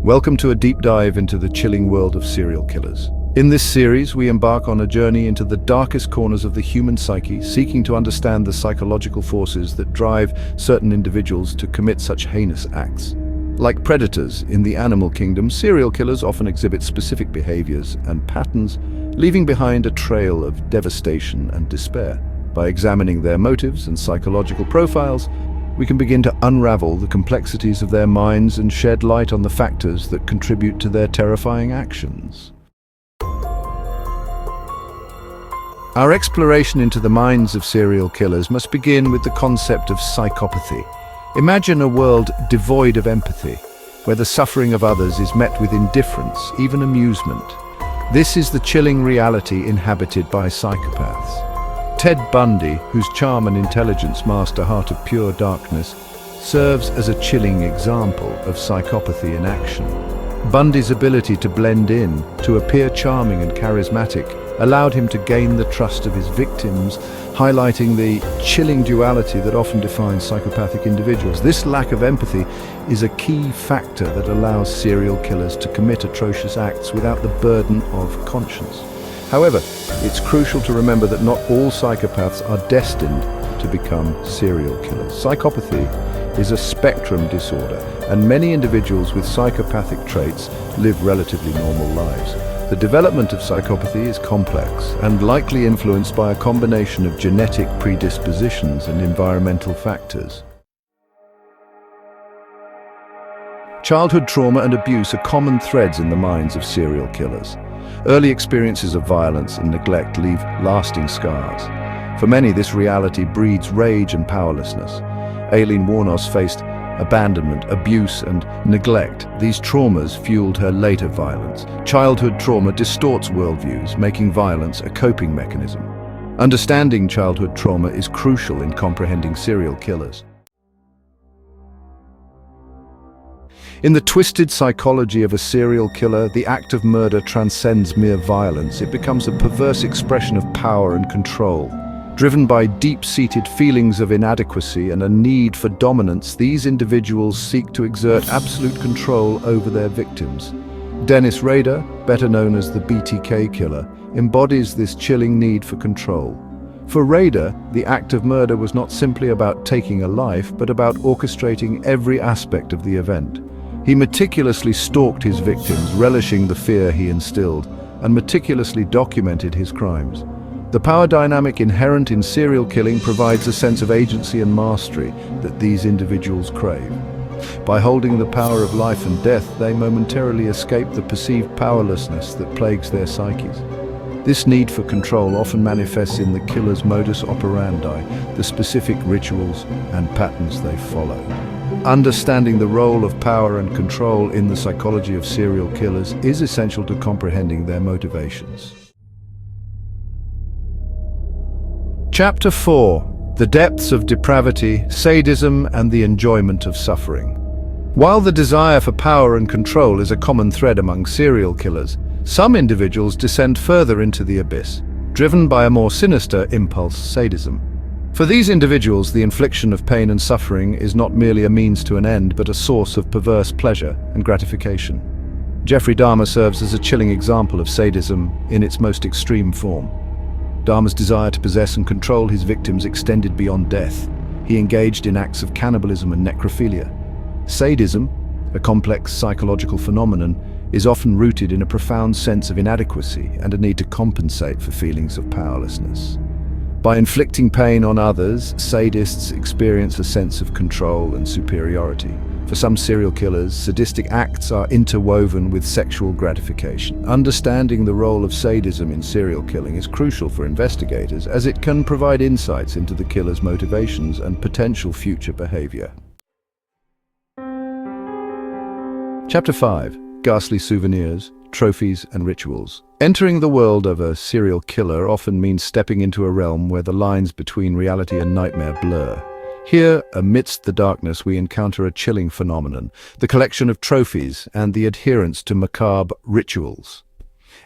Welcome to a deep dive into the chilling world of serial killers. In this series, we embark on a journey into the darkest corners of the human psyche, seeking to understand the psychological forces that drive certain individuals to commit such heinous acts. Like predators in the animal kingdom, serial killers often exhibit specific behaviors and patterns, leaving behind a trail of devastation and despair. By examining their motives and psychological profiles, we can begin to unravel the complexities of their minds and shed light on the factors that contribute to their terrifying actions. Our exploration into the minds of serial killers must begin with the concept of psychopathy. Imagine a world devoid of empathy, where the suffering of others is met with indifference, even amusement. This is the chilling reality inhabited by psychopaths. Ted Bundy, whose charm and intelligence masked a heart of pure darkness, serves as a chilling example of psychopathy in action. Bundy's ability to blend in, to appear charming and charismatic, allowed him to gain the trust of his victims, highlighting the chilling duality that often defines psychopathic individuals. This lack of empathy is a key factor that allows serial killers to commit atrocious acts without the burden of conscience. However, it's crucial to remember that not all psychopaths are destined to become serial killers. Psychopathy is a spectrum disorder, and many individuals with psychopathic traits live relatively normal lives. The development of psychopathy is complex and likely influenced by a combination of genetic predispositions and environmental factors. Childhood trauma and abuse are common threads in the minds of serial killers. Early experiences of violence and neglect leave lasting scars. For many, this reality breeds rage and powerlessness. Aileen Wuornos faced abandonment, abuse, and neglect. These traumas fueled her later violence. Childhood trauma distorts worldviews, making violence a coping mechanism. Understanding childhood trauma is crucial in comprehending serial killers. In the twisted psychology of a serial killer, the act of murder transcends mere violence. It becomes a perverse expression of power and control. Driven by deep-seated feelings of inadequacy and a need for dominance, these individuals seek to exert absolute control over their victims. Dennis Rader, better known as the BTK killer, embodies this chilling need for control. For Rader, the act of murder was not simply about taking a life, but about orchestrating every aspect of the event. He meticulously stalked his victims, relishing the fear he instilled, and meticulously documented his crimes. The power dynamic inherent in serial killing provides a sense of agency and mastery that these individuals crave. By holding the power of life and death, they momentarily escape the perceived powerlessness that plagues their psyches. This need for control often manifests in the killer's modus operandi, the specific rituals and patterns they follow. Understanding the role of power and control in the psychology of serial killers is essential to comprehending their motivations. Chapter 4: The Depths of Depravity, Sadism, and the Enjoyment of Suffering. While the desire for power and control is a common thread among serial killers, some individuals descend further into the abyss, driven by a more sinister impulse, sadism. For these individuals, the infliction of pain and suffering is not merely a means to an end, but a source of perverse pleasure and gratification. Jeffrey Dahmer serves as a chilling example of sadism in its most extreme form. Dahmer's desire to possess and control his victims extended beyond death. He engaged in acts of cannibalism and necrophilia. Sadism, a complex psychological phenomenon, is often rooted in a profound sense of inadequacy and a need to compensate for feelings of powerlessness. By inflicting pain on others, sadists experience a sense of control and superiority. For some serial killers, sadistic acts are interwoven with sexual gratification. Understanding the role of sadism in serial killing is crucial for investigators, as it can provide insights into the killer's motivations and potential future behavior. Chapter 5: Ghastly Souvenirs, Trophies, and Rituals. Entering the world of a serial killer often means stepping into a realm where the lines between reality and nightmare blur. Here, amidst the darkness, we encounter a chilling phenomenon, the collection of trophies and the adherence to macabre rituals.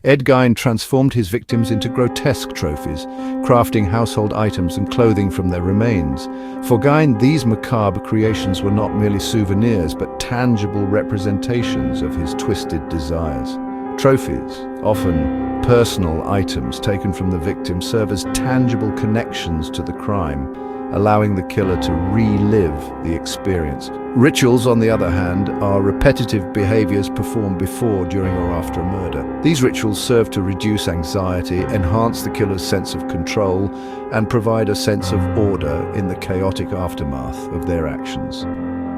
Ed Gein transformed his victims into grotesque trophies, crafting household items and clothing from their remains. For Gein, these macabre creations were not merely souvenirs, but tangible representations of his twisted desires. Trophies, often personal items taken from the victim, serve as tangible connections to the crime, allowing the killer to relive the experience. Rituals, on the other hand, are repetitive behaviors performed before, during, or after a murder. These rituals serve to reduce anxiety, enhance the killer's sense of control, and provide a sense of order in the chaotic aftermath of their actions.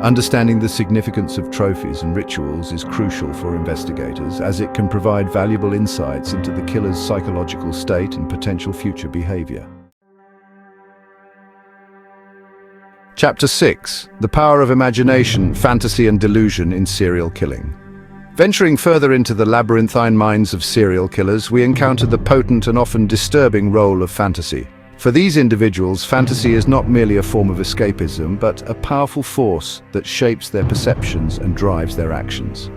Understanding the significance of trophies and rituals is crucial for investigators, as it can provide valuable insights into the killer's psychological state and potential future behavior. Chapter 6. The Power of Imagination, Fantasy and Delusion in Serial Killing. Venturing further into the labyrinthine minds of serial killers, we encounter the potent and often disturbing role of fantasy. For these individuals, fantasy is not merely a form of escapism, but a powerful force that shapes their perceptions and drives their actions.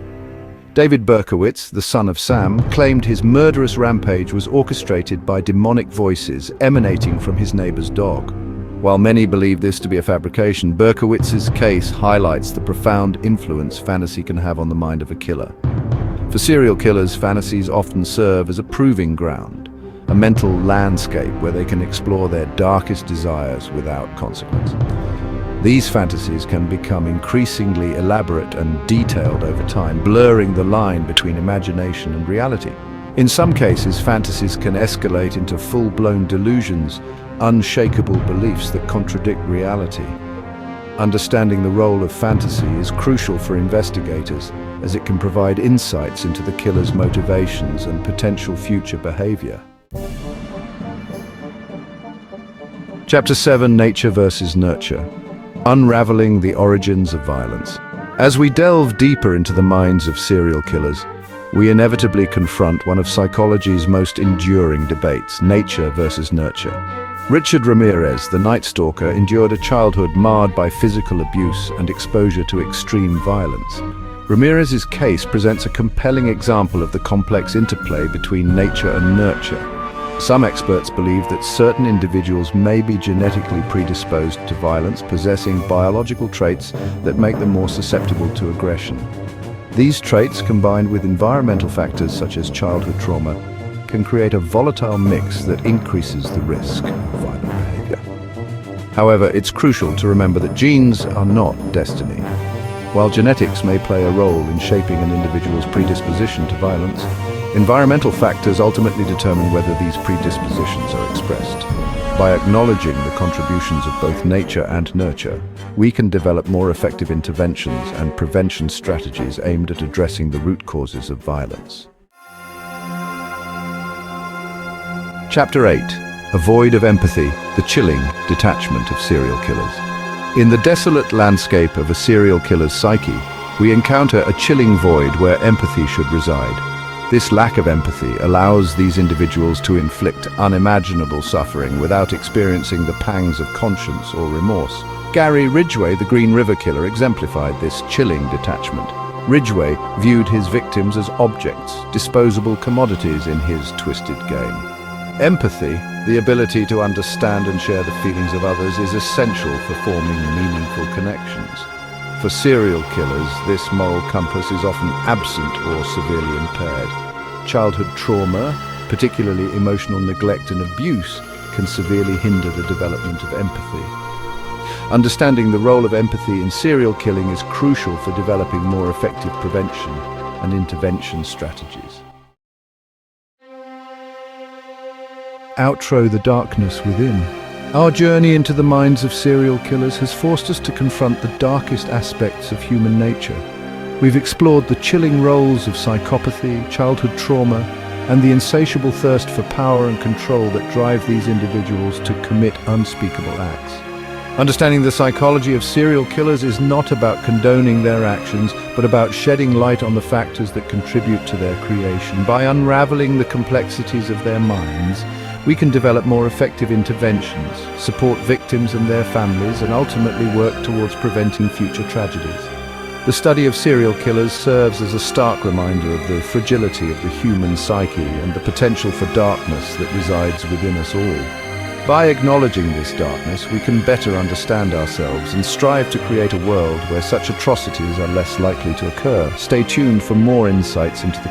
David Berkowitz, the son of Sam, claimed his murderous rampage was orchestrated by demonic voices emanating from his neighbor's dog. While many believe this to be a fabrication, Berkowitz's case highlights the profound influence fantasy can have on the mind of a killer. For serial killers, fantasies often serve as a proving ground, a mental landscape where they can explore their darkest desires without consequence. These fantasies can become increasingly elaborate and detailed over time, blurring the line between imagination and reality. In some cases, fantasies can escalate into full-blown delusions, unshakable beliefs that contradict reality. Understanding the role of fantasy is crucial for investigators, as it can provide insights into the killer's motivations and potential future behavior. Chapter 7. Nature versus Nurture. Unraveling the Origins of Violence. As we delve deeper into the minds of serial killers, we inevitably confront one of psychology's most enduring debates: nature versus nurture. Richard Ramirez, the Night Stalker, endured a childhood marred by physical abuse and exposure to extreme violence. Ramirez's case presents a compelling example of the complex interplay between nature and nurture. Some experts believe that certain individuals may be genetically predisposed to violence, possessing biological traits that make them more susceptible to aggression. These traits, combined with environmental factors such as childhood trauma, can create a volatile mix that increases the risk of violent behavior. However, it's crucial to remember that genes are not destiny. While genetics may play a role in shaping an individual's predisposition to violence, environmental factors ultimately determine whether these predispositions are expressed. By acknowledging the contributions of both nature and nurture, we can develop more effective interventions and prevention strategies aimed at addressing the root causes of violence. Chapter 8. A Void of Empathy, the Chilling Detachment of Serial Killers. In the desolate landscape of a serial killer's psyche, we encounter a chilling void where empathy should reside. This lack of empathy allows these individuals to inflict unimaginable suffering without experiencing the pangs of conscience or remorse. Gary Ridgway, the Green River Killer, exemplified this chilling detachment. Ridgway viewed his victims as objects, disposable commodities in his twisted game. Empathy, the ability to understand and share the feelings of others, is essential for forming meaningful connections. For serial killers, this moral compass is often absent or severely impaired. Childhood trauma, particularly emotional neglect and abuse, can severely hinder the development of empathy. Understanding the role of empathy in serial killing is crucial for developing more effective prevention and intervention strategies. Outro: The Darkness Within. Our journey into the minds of serial killers has forced us to confront the darkest aspects of human nature. We've explored the chilling roles of psychopathy, childhood trauma, and the insatiable thirst for power and control that drive these individuals to commit unspeakable acts. Understanding the psychology of serial killers is not about condoning their actions, but about shedding light on the factors that contribute to their creation. By unraveling the complexities of their minds, we can develop more effective interventions, support victims and their families, and ultimately work towards preventing future tragedies. The study of serial killers serves as a stark reminder of the fragility of the human psyche and the potential for darkness that resides within us all. By acknowledging this darkness, we can better understand ourselves and strive to create a world where such atrocities are less likely to occur. Stay tuned for more insights into the